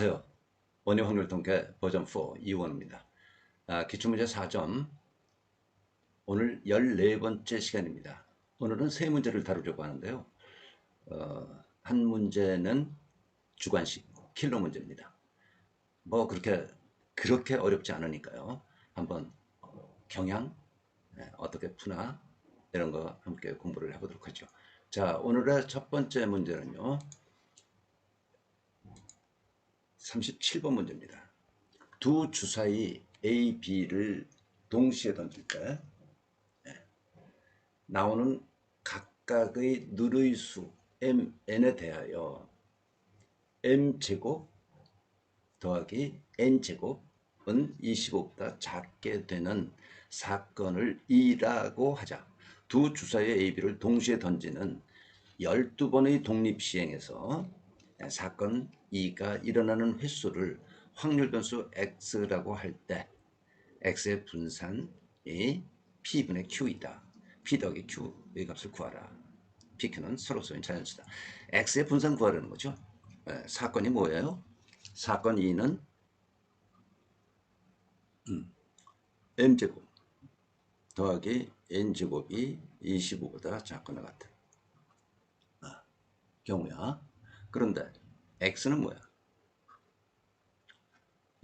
안녕하세요. 원의 확률 통계 버전 4 이원입니다. 기출문제 4점. 오늘 14번째 시간입니다. 오늘은 세 문제를 다루려고 하는데요. 한 문제는 주관식 킬러 문제입니다. 뭐 그렇게 어렵지 않으니까요. 한번 경향 어떻게 푸나 이런 거 함께 공부를 해보도록 하죠. 자, 오늘의 첫 번째 문제는요. 37번 문제입니다. 두 주사위 A, B를 동시에 던질 때 나오는 각각의 누의 수 n에 대하여 m제곱 더하기 n제곱은 25보다 작게 되는 사건을 E라고 하자. 두 주사위 A, B를 동시에 던지는 12번의 독립시행에서 사건 E가 일어나는 횟수를 확률 변수 X라고 할 때 X의 분산이 P분의 Q이다. P 더하기 Q의 값을 구하라. PQ는 서로서인 자연수다. X의 분산 구하라는 거죠. 사건이 뭐예요? 사건 2는 M제곱 더하기 N제곱이 25보다 작거나 같은 경우야. 그런데 X는 뭐야?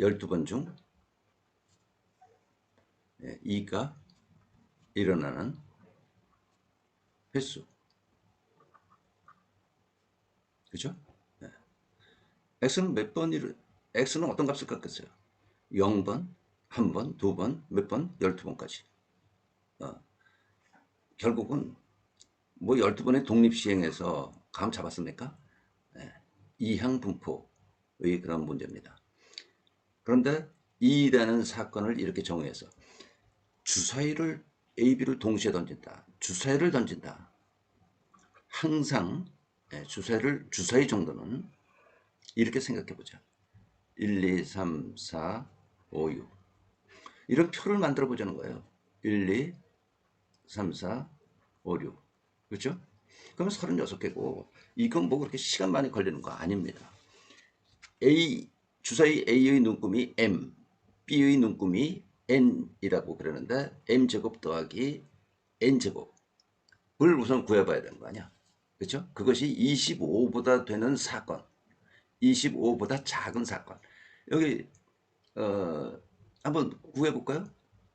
12번 중 2가 일어나는 횟수. 그죠? X는 몇 번을, X는 어떤 값을 갖겠어요? 0번, 1번, 2번, 몇 번? 12번까지. 결국은 뭐 12번의 독립시행에서 감 잡았습니까? 이항분포의 그런 문제입니다. 그런데 E라는 사건을 이렇게 정의해서 주사위를 A, B를 동시에 던진다. 주사위를 던진다. 항상 주사위 정도는 이렇게 생각해보자. 1, 2, 3, 4, 5, 6 이런 표를 만들어 보자는 거예요. 1, 2, 3, 4, 5, 6 그렇죠? 그러면 36개고 이건 뭐 그렇게 시간 많이 걸리는 거 아닙니다. A 주사위 A의 눈금이 M, B의 눈금이 N이라고 그러는데 M제곱 더하기 N제곱을 우선 구해봐야 되는 거 아니야. 그렇죠? 그것이 25보다 되는 사건, 25보다 작은 사건. 여기 한번 구해볼까요?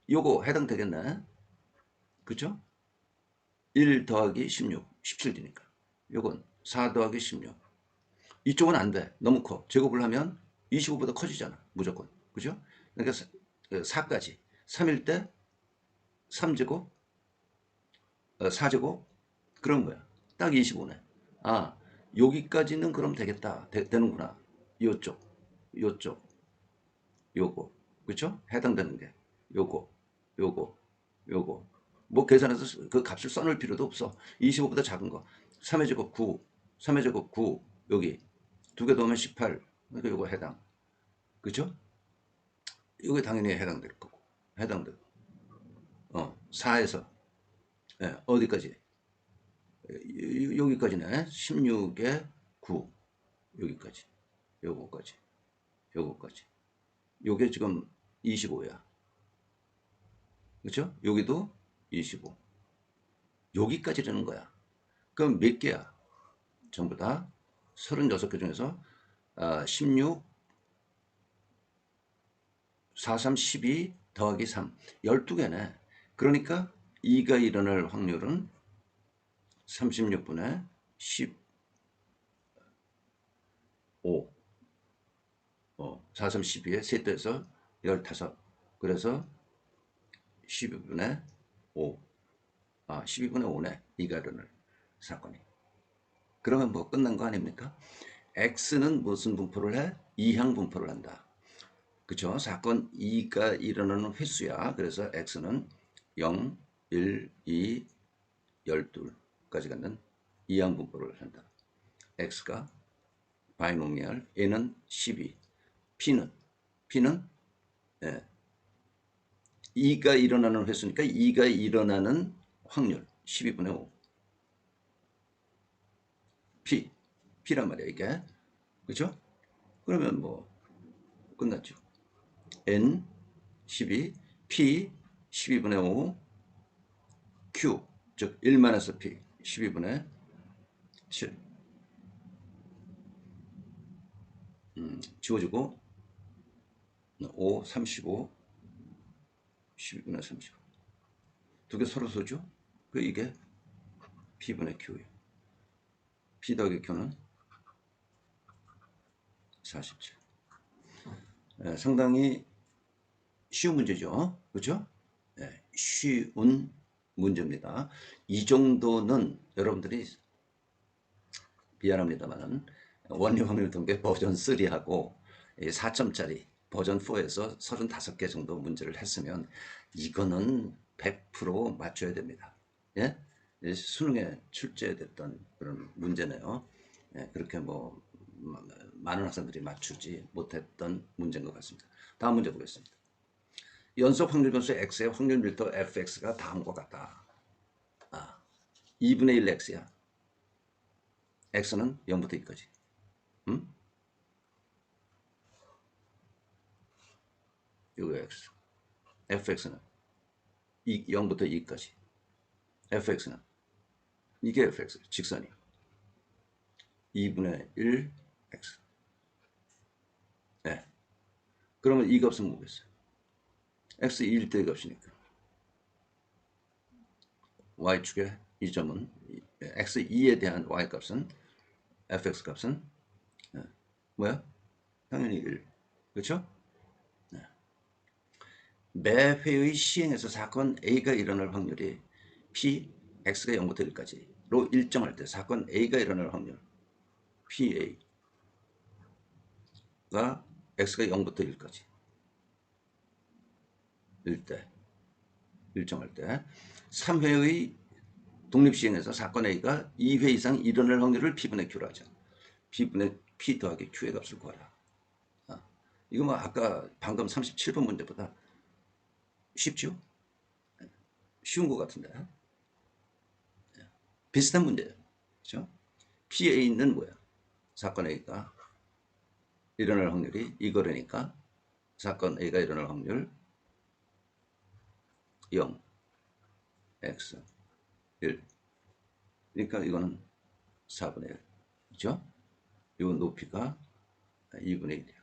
요거 해당되겠네. 그렇죠? 1 더하기 16, 17이니까. 요건 4 더하기 16. 이쪽은 안 돼. 너무 커. 제곱을 하면 25보다 커지잖아. 무조건. 그죠? 그러니까 4까지. 3일 때 3제곱, 4제곱, 그런 거야. 딱 25네. 아, 여기까지는 그럼 되겠다. 되는구나. 요쪽, 요쪽, 요거. 그쵸? 해당되는 게. 요거, 요거, 요거. 뭐 계산해서 그 값을 써놓을 필요도 없어. 25보다 작은 거. 3의 제곱 9, 3의 제곱 9, 여기. 두 개 더하면 18. 그러니까 요거 해당. 그죠? 이게 당연히 해당될 거고. 해당될 거. 4에서 어디까지? 여기까지네. 16에 9. 여기까지. 요거까지. 요거까지. 요게 지금 25야. 그렇죠? 여기도 25. 여기까지라는 거야. 그럼 몇 개야? 전부 다 36개 중에서 16, 4, 3, 12 더하기 3. 12개네. 그러니까 2가 일어날 확률은 36분의 15. 4, 3, 12에 셋 더해서 15. 그래서 12분의 5. 12분의 5네. 2가 일어날 사건이. 그러면 뭐 끝난 거 아닙니까? X는 무슨 분포를 해? 이항 분포를 한다. 그쵸? 사건 2가 일어나는 횟수야. 그래서 X는 0, 1, 2, 12까지 갖는 이항 분포를 한다. X가 바이노미얼, N은 12, P는 2가 일어나는 횟수니까 2가 일어나는 확률 12분의 5. P란 말이야 이게. 그죠? 그러면 뭐 끝났죠. N 12, P 12분의 5, Q 즉 1만에서 P 12분의 7 지워주고 5, 35, 12분의 35 두 개 서로 써죠. 그 이게 P분의 Q예요. P 더하기 Q는 47. 상당히 쉬운 문제죠. 그렇죠? 네, 쉬운 문제입니다. 이 정도는 여러분들이 미안합니다만은 원리 확률 통계 버전 3하고 4점짜리 버전 4에서 35개 정도 문제를 했으면 이거는 100% 맞춰야 됩니다. 예? 수능에 출제됐던 그런 문제네요. 예, 그렇게 뭐 많은 학생들이 맞추지 못했던 문제인 것 같습니다. 다음 문제 보겠습니다. 연속 확률 변수 x의 확률 밀도 fx가 다음과 같다. 2분의 1 x야. x는 0부터 2까지. 이거 x. fx는 0부터 2까지. fx는 이게 fx 직선이 2분의 1 x. 네. 그러면 이 값은 뭐겠어요? x 2일 때 값이니까 y축의 이 점은 x 2에 대한 y 값은 fx 값은 뭐야? 당연히 1. 그렇죠? 네. 매 회의 시행에서 사건 A가 일어날 확률이 P, X가 0부터 1까지로 일정할 때 사건 A가 일어날 확률 PA가 X가 0부터 1까지 일정할 때 3회의 독립시행에서 사건 A가 2회 이상 일어날 확률을 P분의 Q로 하자. P 더하기 Q의 값을 구하라. 이거 뭐 아까 방금 37번 문제보다 쉽죠? 쉬운 것 같은데. 비슷한 문제예요. 그렇죠? PA는 뭐야? 사건 A가 일어날 확률이 이거라니까 사건 A가 일어날 확률 0, X, 1. 그러니까 이거는 4분의 1. 그렇죠? 이건 높이가 2분의 1이야.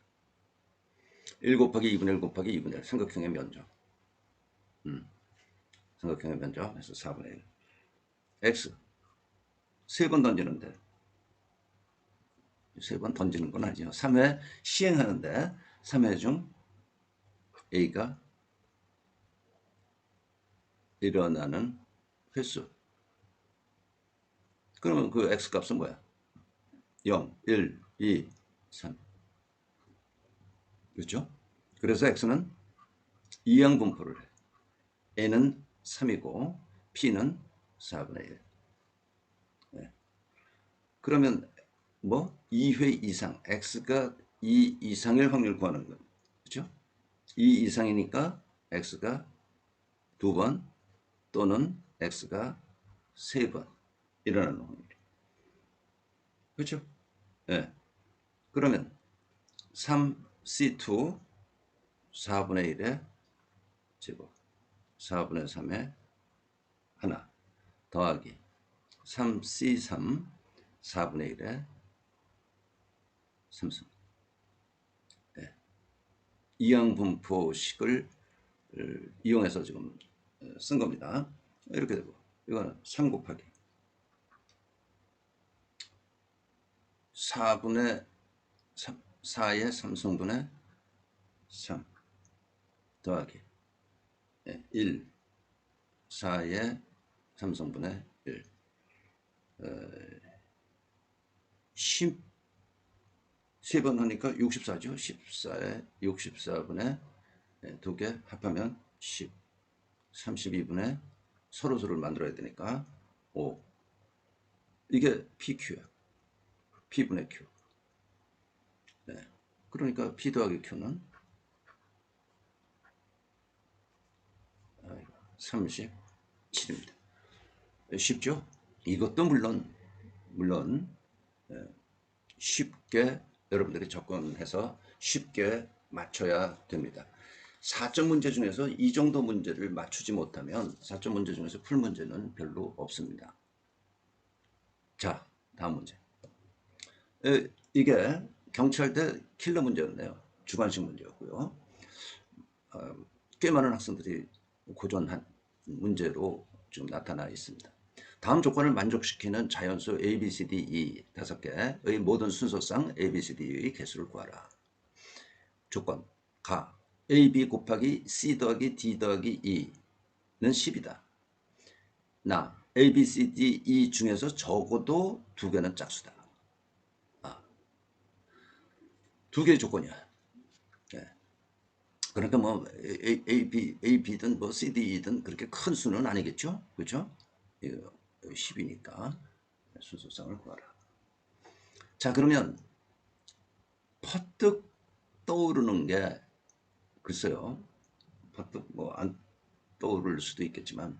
1 곱하기 2분의 1 곱하기 2분의 1. 삼각형의 면적. 삼각형의 면적. 그래서 4분의 1. X. 3번 던지는데. 3번 던지는 건 아니죠. 3회 시행하는데 3회 중 A가 일어나는 횟수. 그러면 그 X 값은 뭐야? 0, 1, 2, 3. 그렇죠? 그래서 X는 이항 분포를 해. N은 3이고 P는 4분의 1. 네. 그러면 뭐 2회 이상 X가 2 이상일 확률 구하는 거. 그렇죠? 2 이상이니까 X가 2번 또는 X가 3번 일어나는 확률. 그렇죠? 네. 그러면 3C2 4분의 1의 제곱 4분의 3의 하나 더하기 3C3 4분의 1의 3승. 네. 이항분포식을 이용해서 지금 쓴 겁니다. 이렇게 되고 이거는 3 곱하기 4분의 3, 4의 3승분의 3 더하기 1 4의 3승분의 1 13번 하니까 64죠. 14에 64분의 2개 합하면 10 32분의 서로를 만들어야 되니까 5 이게 PQ야. P분의 Q. 네. 그러니까 P 더하기 Q는 37입니다. 쉽죠? 이것도 물론 쉽게 여러분들이 접근해서 쉽게 맞춰야 됩니다. 4점 문제 중에서 이 정도 문제를 맞추지 못하면 4점 문제 중에서 풀 문제는 별로 없습니다. 자, 다음 문제. 이게 경찰대 킬러 문제였네요. 주관식 문제였고요. 꽤 많은 학생들이 고전한 문제로 지금 나타나 있습니다. 다음 조건을 만족시키는 자연수 A, B, C, D, E 5개의 모든 순서상 A, B, C, D의 개수를 구하라. 조건 가 A, B 곱하기 C 더하기 D 더하기 E는 10이다. 나 A, B, C, D, E 중에서 적어도 2개는 짝수다. 두 개의 조건이야. 네. 그러니까 뭐 A, B든 뭐 C, D든 그렇게 큰 수는 아니겠죠? 그렇죠? 10이니까 순서상을 구하라. 자, 그러면 퍼뜩 떠오르는 게 글쎄요. 퍼뜩 뭐 안 떠오를 수도 있겠지만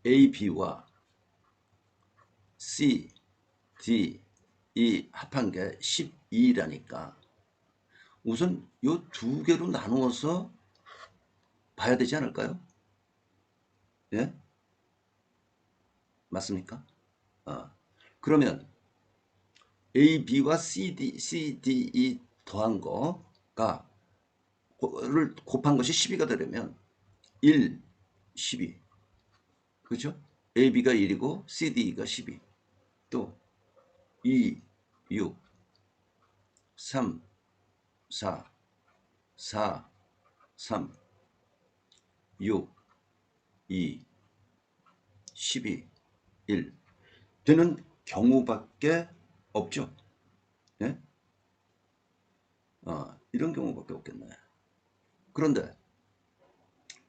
A, B와 C, D, E 합한 게 12라니까 우선 요 2개로 나누어서 봐야 되지 않을까요? 예? 맞습니까? 그러면 A, B와 C, D, E 더한 거가 를 곱한 것이 12가 되려면 1, 12 그죠? A, B가 1이고 C, D가 12 또 2, 6 3, 4, 4, 3, 6, 2, 12, 1 되는 경우밖에 없죠. 예? 이런 경우밖에 없겠네. 그런데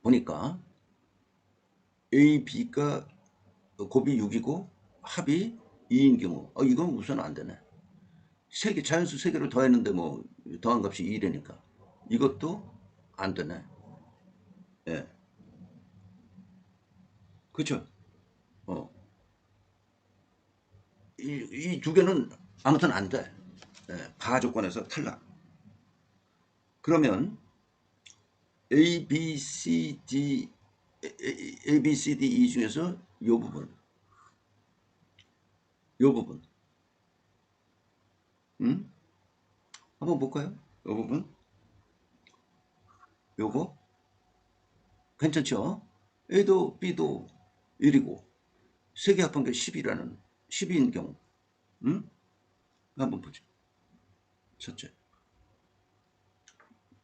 보니까 A, B가 곱이 6이고 합이 2인 경우 이건 우선 안 되네. 자연수 3개를 더했는데 뭐 더한 값이 2라니까 이것도 안 되네. 예. 그렇죠? 어. 이 2개는 아무튼 안 돼. 예. 가 조건에서 탈락. 그러면 A, B, C, D A, B, C, D, E 중에서 요 부분 한번 볼까요? 요 부분 요거 괜찮죠? A도 B도 1이고 3개 합한 게 10이라는 10인 경우 한번 보죠. 첫째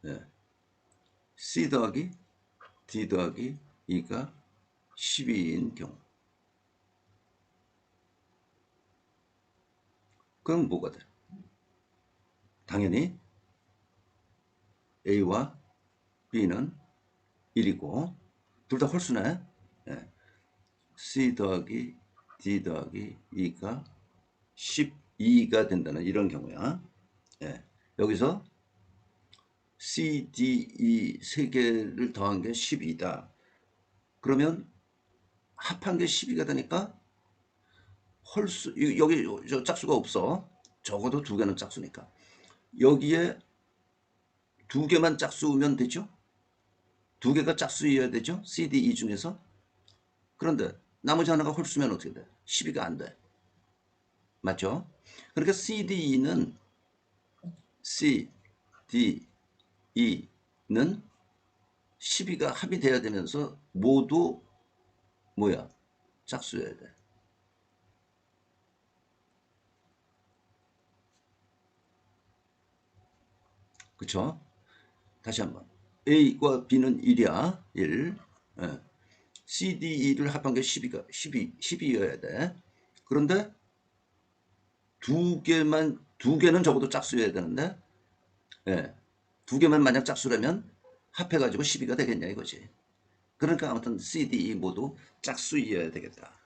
네. C 더하기 D 더하기 E가 12인 경우 그럼 뭐가 돼? 당연히 A와 B는 1이고 둘 다 홀수네. 네. C 더하기 D 더하기 E가 12가 된다는 이런 경우야. 네. 여기서 C, D, E 세 개를 더한 게 12다. 그러면 합한 게 12가 되니까 홀수 여기 저 짝수가 없어. 적어도 2개는 짝수니까. 여기에 2개만 짝수면 되죠? 2개가 짝수여야 되죠? C, D, E 중에서. 그런데 나머지 하나가 홀수면 어떻게 돼? 12가 안 돼. 맞죠? 그러니까 C, D, E는 C, D, E는 12가 합이 돼야 되면서 모두 뭐야? 짝수여야 돼. 그쵸? 다시 한번. A과 B는 1이야. 1. 예. C, D, E를 합한 게 12여야 돼. 그런데 2개는 적어도 짝수여야 되는데, 예. 2개만 만약 짝수라면 합해가지고 12가 되겠냐 이거지. 그러니까 아무튼 C, D, E 모두 짝수여야 되겠다.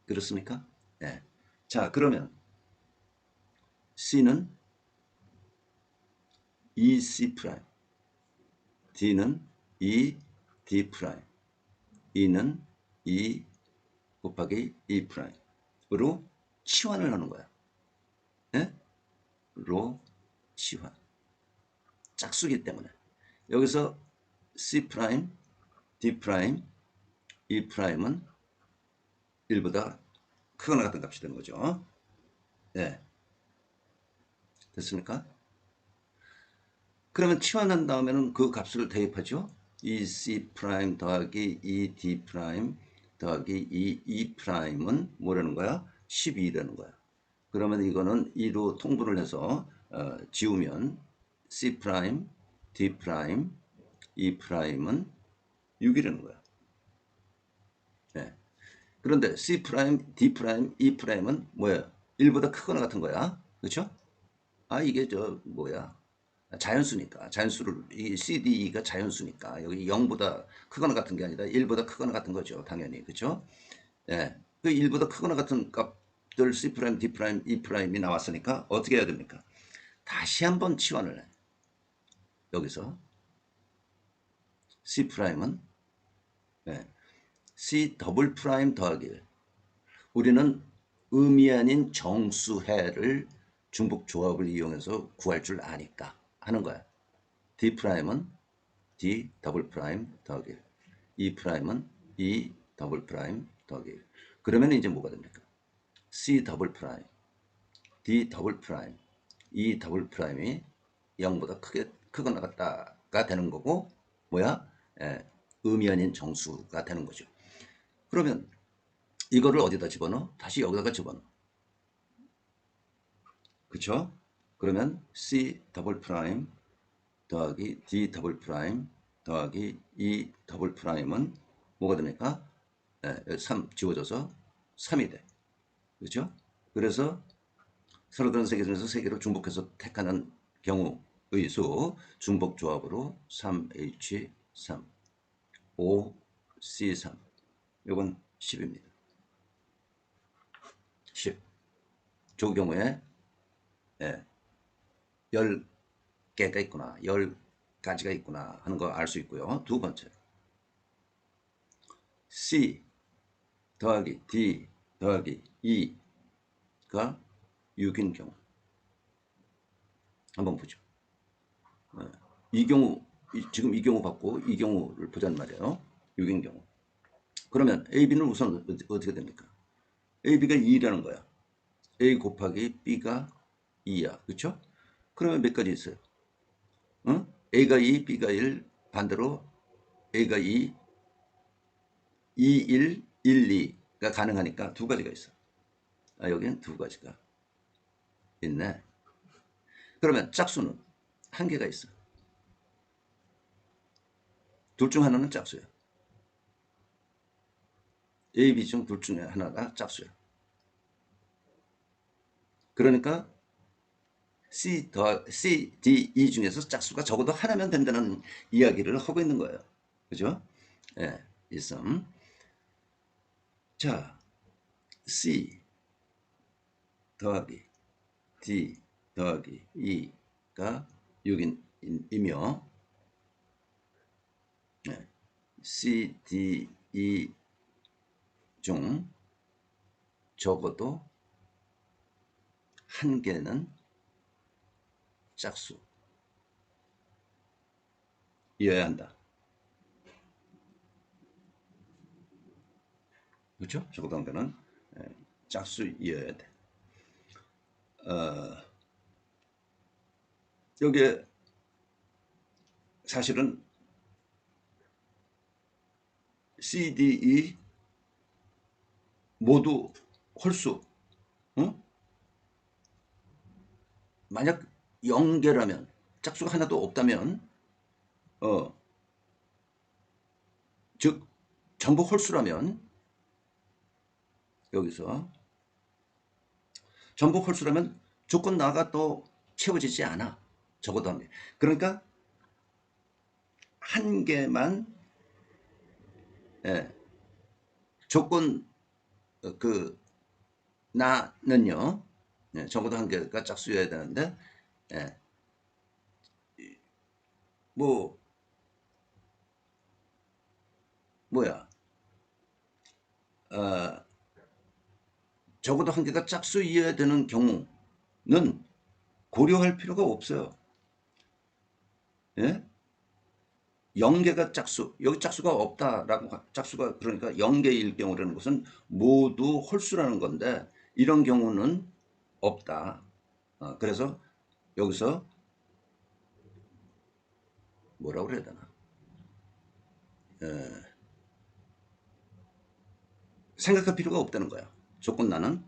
그렇습니까? 예. 자, 그러면 C는 EC 프라임, D는 ED 프라임, E는 E 곱하기 E 프라임으로 치환을 하는 거야. 예? 로 치환. 짝수기 때문에. 여기서 C 프라임, D 프라임, E 프라임은 1보다 크거나 같은 값이 되는 거죠. 네. 됐습니까? 그러면 치환한 다음에는 그 값을 대입하죠. E C 프라임 더하기 E D 프라임 더하기 E E 프라임은 뭐라는 거야? 12라는 거야. 그러면 이거는 2로 통분을 해서 지우면 C 프라임, D 프라임, E 프라임은 6이라는 거야. 네. 그런데 C 프라임, D 프라임, E 프라임은 뭐예요? 1보다 크거나 같은 거야. 그렇죠? 아, 이게 저 뭐야? 자연수니까. 자연수를 이 CDE가 자연수니까 여기 0보다 크거나 같은 게 아니라 1보다 크거나 같은 거죠. 당연히. 그렇죠? 예. 그 1보다 크거나 같은 값들 C 프라임, D 프라임, E 프라임이 나왔으니까 어떻게 해야 됩니까? 다시 한번 치환을 해. 여기서 C 프라임은 예. C 더블 프라임 더하기 1. 우리는 의미 아닌 정수해를 중복 조합을 이용해서 구할 줄 아니까 하는 거야. D 프라임은 D 더블 프라임 더하기 1. E 프라임은 E 더블 프라임 더하기 1. 그러면 이제 뭐가 됩니까? C 더블 프라임, D 더블 프라임, E 더블 프라임이 0보다 크거나 같다가 되는 거고 뭐야? 예, 의미 아닌 정수가 되는 거죠. 그러면 이거를 어디다 집어넣어? 다시 여기다가 집어넣어. 그쵸? 그러면 C 더블 프라임 더하기 D 더블 프라임 더하기 E 더블 프라임은 뭐가 됩니까? 3 지워져서 3이 돼. 그렇죠? 그래서 서로 다른 세 개 중에서 세 개를 중복해서 택하는 경우의 수 중복 조합으로 3H3, 5C3. 이건 10입니다. 10. 저 경우에 10개가 있구나, 10가지가 있구나 하는 거 알 수 있고요. 두 번째, C 더하기 D 더하기 E가 6인 경우 한번 보죠. 이 경우, 지금 이 경우 받고 이 경우를 보자는 말이에요. 6인 경우. 그러면 AB는 우선 어떻게 됩니까? AB가 2라는 거야. A 곱하기 B가 2야. 그렇죠? 그러면 몇 가지 있어요? 어? A가 2, B가 1, 반대로 A가 2, 2, 1, 1, 2가 가능하니까 두 가지가 있어. 아, 여기는 두 가지가 있네. 그러면 짝수는 한 개가 있어. 둘 중 하나는 짝수야. A, B 중 둘 중에 하나가 짝수야. 그러니까 C, D, E 중에서 짝수가 적어도 하나면 된다는 이야기를 하고 있는 거예요. 그죠? 예, 있음. 자, C 더하기 D 더하기 E가 6이며 C, D, E 중 적어도 한 개는 짝수이어야 한다. 그렇죠? 적어도 한 개는 짝수이어야 돼. 여기에 사실은 C, D, E 모두 홀수. 응? 만약 0개라면, 짝수가 하나도 없다면 어, 즉 전부 홀수라면, 여기서 전부 홀수라면 조건 나가 또 채워지지 않아. 적어도 한 개. 그러니까 한 개만 예, 조건 그 나는요. 적어도 한 개가 짝수여야 되는데 예, 뭐 뭐야 적어도 한 개가 짝수여야 되는 경우 고려할 필요가 없어요. 예? 0개가 짝수, 여기 짝수가 없다라고, 짝수가 그러니까 0개일 경우라는 것은 모두 홀수라는 건데 이런 경우는 없다. 그래서 여기서 뭐라고 그래야 되나? 생각할 필요가 없다는 거야. 조건란은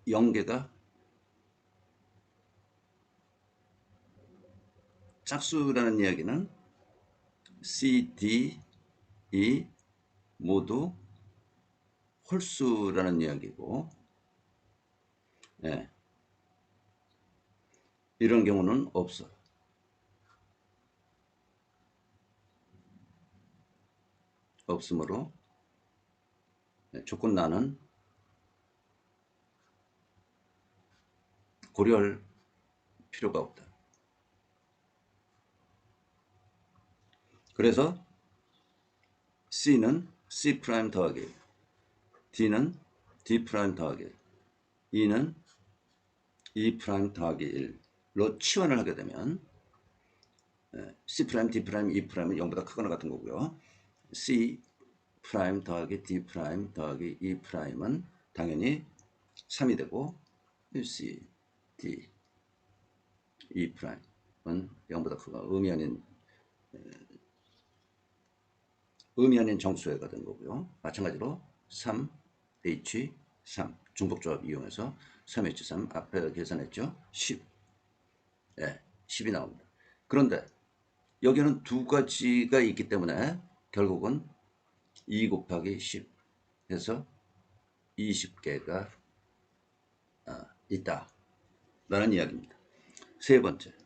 0개가 짝수라는 이야기는 C, D, E 모두 홀수라는 이야기고, 예, 이런 경우는 없어. 없으므로 조건란은 고려할 필요가 없다. 그래서 C는 C' 더하기 1, D는 D' 더하기 1, E는 E' 더하기 1로 치환을 하게 되면 C', D', E'은 0보다 크거나 같은 거고요. C' 더하기 D' 더하기 E'은 당연히 3이 되고 C, D, E'은 0보다 크고 의미 아닌 정수회가 된 거고요. 마찬가지로 3, H, 3 중복조합 이용해서 3H3 앞에 계산했죠. 10, 네, 10이 나옵니다. 그런데 여기는 두 가지가 있기 때문에 결국은 2 곱하기 10 해서 20개가 있다 라는 이야기입니다. 세 번째,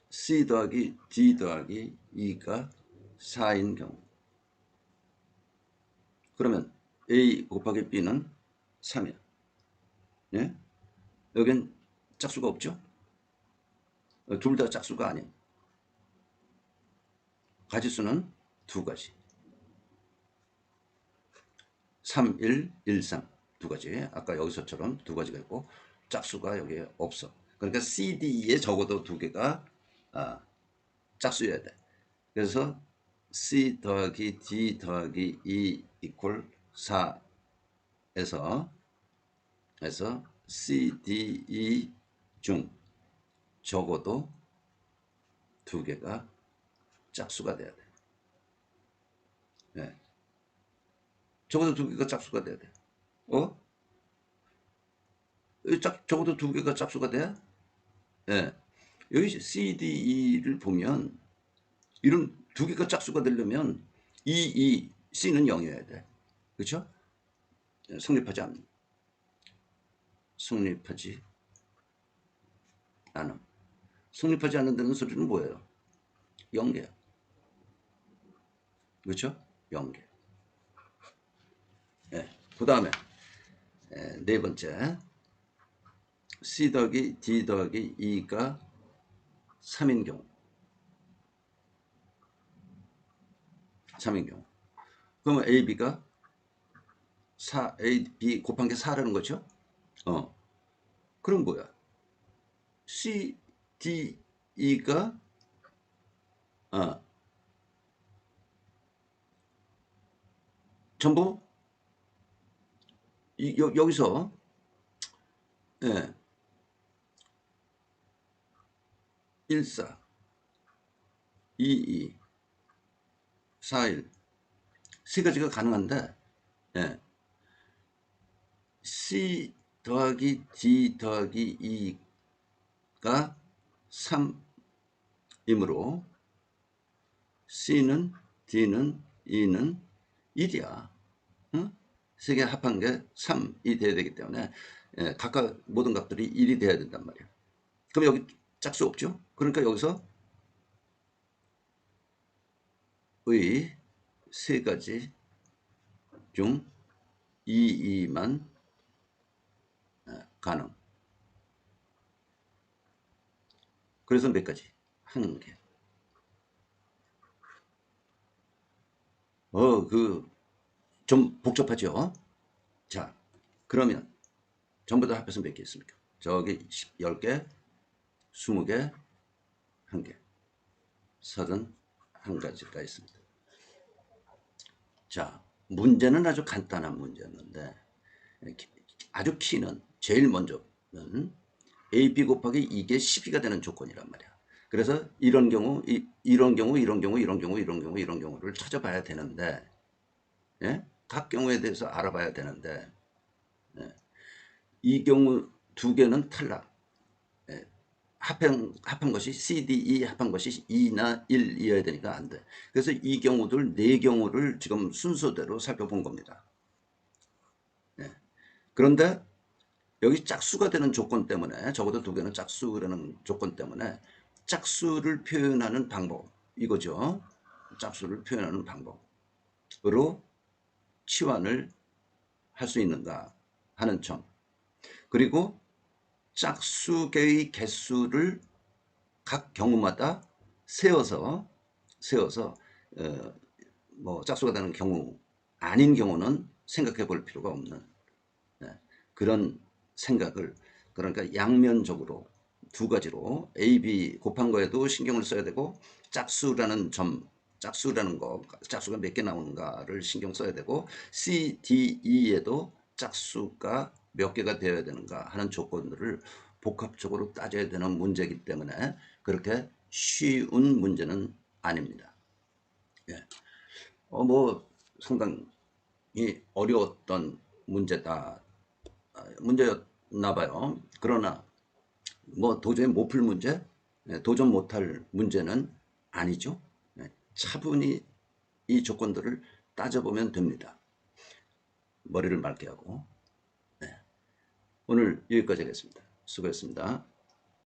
C 더하기 D 더하기 E가 4인 경우, 그러면 A 곱하기 B는 3이야. 예? 여긴 짝수가 없죠? 둘 다 짝수가 아니에요. 가지수는 두 가지. 3, 1, 1, 3. 두 가지. 아까 여기서처럼 두 가지가 있고 짝수가 여기에 없어. 그러니까 CD에 적어도 두 개가 짝수여야 돼. 그래서 C 더하기 D 더하기 E 이퀄 4에서 C, D, E 중 적어도 두 개가 짝수가 돼야 돼. 네. 적어도 두 개가 짝수가 돼야 돼. 적어도 두 개가 짝수가 돼? 네. 여기 C, D, E를 보면 이런 두 개가 짝수가 되려면 C는 0이어야 돼. 그렇죠? 성립하지 않음. 성립하지 않는다는 소리는 뭐예요? 0개야. 그렇죠? 0개. 네. 그 다음에 네 번째 C 더하기 D 더하기 E가 3인 경우. 3인 경우. 그러면 A, B가 4, A, B 곱한 게 4라는 거죠? 그럼 뭐야? C, D, E가 전부 여기서 예, 14, 22, 41 세 가지가 가능한데 예, C 더하기 D 더하기 E가 3이므로 C는 D는 E는 1이야. 응? 세 개 합한 게 3이 돼야 되기 때문에 각각 모든 값들이 1이 돼야 된단 말이야. 그럼 여기 짝수 없죠? 그러니까 여기서 의 세 가지 중 2만 가능. 그래서 몇 가지? 한 개. 좀 복잡하죠? 자, 그러면 전부 다 합해서 몇 개 있습니까? 저기 10개, 20개, 1개, 31가지가 있습니다. 자, 문제는 아주 간단한 문제였는데 아주 키는 제일 먼저는 AB 곱하기 이게 12가 되는 조건이란 말이야. 그래서 이런 경우, 이런 경우, 이런 경우, 이런 경우, 이런 경우, 이런 경우를 찾아봐야 되는데, 예? 각 경우에 대해서 알아봐야 되는데, 예? 이 경우 두 개는 탈락. 예? 합한 것이 C, D, E 합한 것이 2나 1이어야 되니까 안 돼. 그래서 이 경우들 네 경우를 지금 순서대로 살펴본 겁니다. 예. 그런데 여기 짝수가 되는 조건 때문에 적어도 두 개는 짝수라는 조건 때문에 짝수를 표현하는 방법 이거죠. 짝수를 표현하는 방법으로 치환을 할 수 있는가 하는 점. 그리고 짝수의 개수를 각 경우마다 세어서 어, 뭐 짝수가 되는 경우 아닌 경우는 생각해 볼 필요가 없는 그런 생각을 그러니까 양면적으로 두 가지로 A, B 곱한 거에도 신경을 써야 되고 짝수라는 점, 짝수라는 거, 짝수가 몇 개 나오는가를 신경 써야 되고 C, D, E에도 짝수가 몇 개가 되어야 되는가 하는 조건들을 복합적으로 따져야 되는 문제이기 때문에 그렇게 쉬운 문제는 아닙니다. 예. 뭐 상당히 어려웠던 문제였나 봐요. 그러나 뭐 도저히 못 풀 문제, 도전 못할 문제는 아니죠. 차분히 이 조건들을 따져보면 됩니다. 머리를 맑게 하고. 오늘 여기까지 하겠습니다. 수고했습니다.